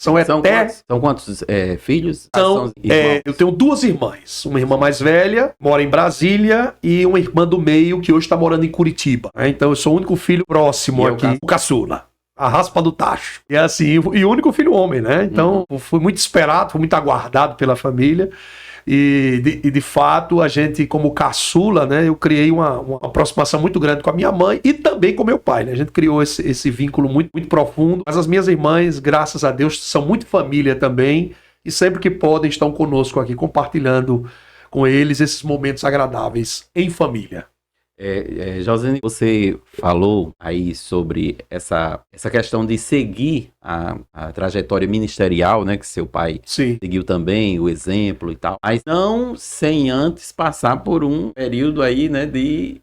São eternos. São quantos filhos? Eu tenho 2 irmãs. Uma irmã mais velha, mora em Brasília, e uma irmã do meio, que hoje está morando em Curitiba. Então eu sou o único filho próximo aqui, o caçula. A raspa do tacho. E assim, e o único filho homem, né? Então, fui muito esperado, fui muito aguardado pela família. E de fato, a gente, como caçula, né? Eu criei uma aproximação muito grande com a minha mãe e também com meu pai, né? A gente criou esse vínculo muito, muito profundo. Mas as minhas irmãs, graças a Deus, são muito família também. E sempre que podem, estão conosco aqui, compartilhando com eles esses momentos agradáveis em família. Josene, você falou aí sobre essa questão de seguir a trajetória ministerial, né, que seu pai seguiu também, o exemplo e tal, mas não sem antes passar por um período aí, né, de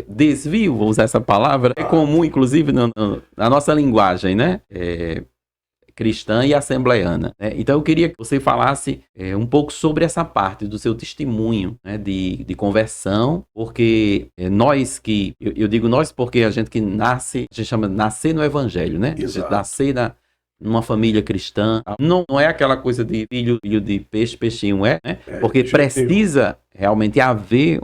desvio, vou usar essa palavra, é comum inclusive na nossa linguagem, né, cristã e assembleiana, né? Então eu queria que você falasse um pouco sobre essa parte do seu testemunho, né, de conversão, porque eu digo nós porque a gente que nasce, a gente chama de nascer no evangelho, né? A gente nascer numa família cristã, não é aquela coisa de filho de peixe, peixinho, né? Porque precisa realmente haver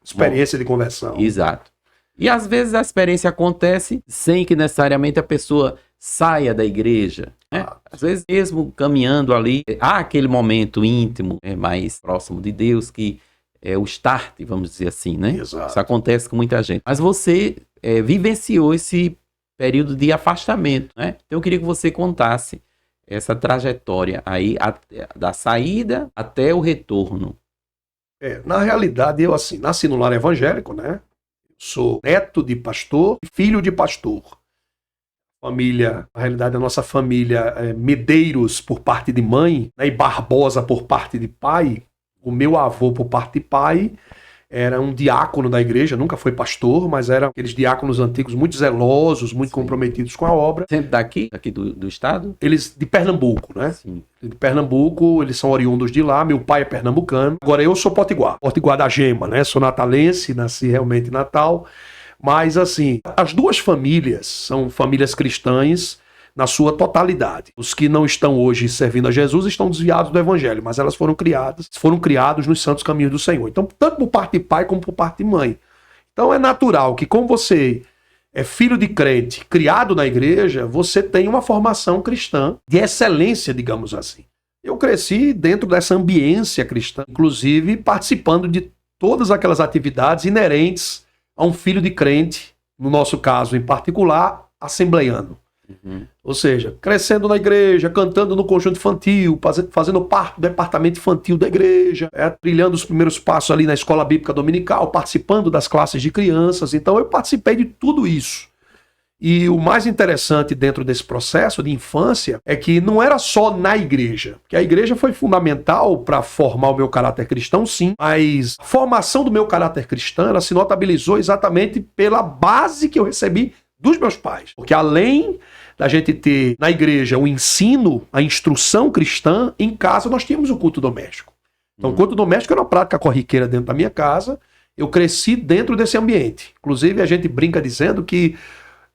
experiência de conversão. Exato. E às vezes a experiência acontece sem que necessariamente a pessoa saia da igreja, né? Às vezes mesmo caminhando ali, há aquele momento íntimo, mais próximo de Deus, que é o start, vamos dizer assim, né? Exato. Isso acontece com muita gente. Mas você vivenciou esse período de afastamento, né? Então eu queria que você contasse essa trajetória aí, da saída até o retorno. Na realidade, eu assim, nasci no lar evangélico, né? Sou neto de pastor e filho de pastor. Família, na realidade, a nossa família é Medeiros por parte de mãe, né, e Barbosa por parte de pai. O meu avô, por parte de pai, era um diácono da igreja, nunca foi pastor, mas eram aqueles diáconos antigos muito zelosos, muito comprometidos com a obra. Sempre daqui do estado? Eles de Pernambuco, né? Sim. De Pernambuco, eles são oriundos de lá, meu pai é pernambucano. Agora eu sou potiguar da Gema, né? Sou natalense, nasci realmente em Natal. Mas assim, as 2 famílias são famílias cristãs na sua totalidade. Os que não estão hoje servindo a Jesus estão desviados do evangelho, mas elas foram criados nos santos caminhos do Senhor. Então, tanto por parte de pai como por parte de mãe. Então é natural que, como você é filho de crente, criado na igreja, você tem uma formação cristã de excelência, digamos assim. Eu cresci dentro dessa ambiência cristã, inclusive participando de todas aquelas atividades inerentes a um filho de crente, no nosso caso em particular, assembleiano. Ou seja, crescendo na igreja, cantando no conjunto infantil, fazendo parte do departamento infantil da igreja, trilhando os primeiros passos ali na escola bíblica dominical, participando das classes de crianças. Então eu participei de tudo isso. E o mais interessante dentro desse processo de infância é que não era só na igreja, que a igreja foi fundamental para formar o meu caráter cristão, sim, mas a formação do meu caráter cristão, ela se notabilizou exatamente pela base que eu recebi dos meus pais. Porque além da gente ter na igreja o ensino, a instrução cristã, em casa nós tínhamos o culto doméstico. Então o culto doméstico era uma prática corriqueira dentro da minha casa, eu cresci dentro desse ambiente. Inclusive a gente brinca dizendo que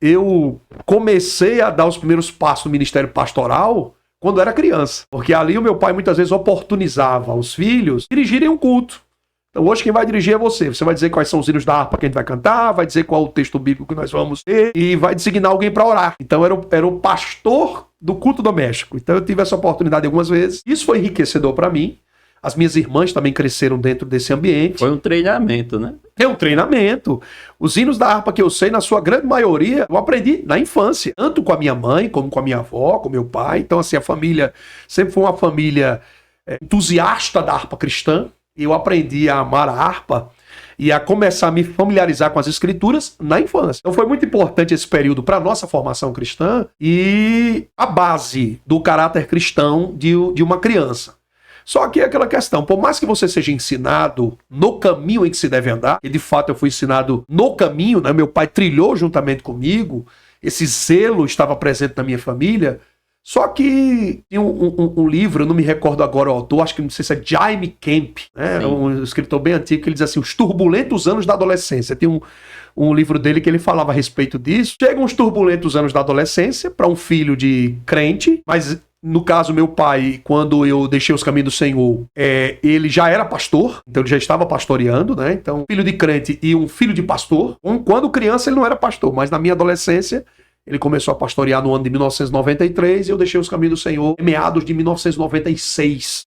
eu comecei a dar os primeiros passos no ministério pastoral quando era criança. Porque ali o meu pai muitas vezes oportunizava os filhos dirigirem um culto. Então hoje quem vai dirigir é você. Você vai dizer quais são os hinos da harpa que a gente vai cantar, vai dizer qual é o texto bíblico que nós vamos ter e vai designar alguém para orar. Então era o pastor do culto doméstico. Então eu tive essa oportunidade algumas vezes. Isso foi enriquecedor para mim. As minhas irmãs também cresceram dentro desse ambiente. Foi um treinamento, né? É um treinamento. Os hinos da harpa que eu sei, na sua grande maioria, eu aprendi na infância. Tanto com a minha mãe, como com a minha avó, com meu pai. Então, assim, a família sempre foi uma família entusiasta da harpa cristã. Eu aprendi a amar a harpa e a começar a me familiarizar com as escrituras na infância. Então foi muito importante esse período para a nossa formação cristã e a base do caráter cristão de uma criança. Só que é aquela questão, por mais que você seja ensinado no caminho em que se deve andar, e de fato eu fui ensinado no caminho, né? Meu pai trilhou juntamente comigo, esse zelo estava presente na minha família, Só que tem um livro, eu não me recordo agora o autor, acho que não sei se é Jaime Kemp, né? Um escritor bem antigo, que ele diz assim, os turbulentos anos da adolescência. Tem um livro dele que ele falava a respeito disso. Chegam os turbulentos anos da adolescência para um filho de crente, mas no caso, meu pai, quando eu deixei os caminhos do Senhor, ele já era pastor, então ele já estava pastoreando, né? Então, filho de crente e um filho de pastor. Quando criança ele não era pastor, mas na minha adolescência ele começou a pastorear no ano de 1993 e eu deixei os caminhos do Senhor em meados de 1996.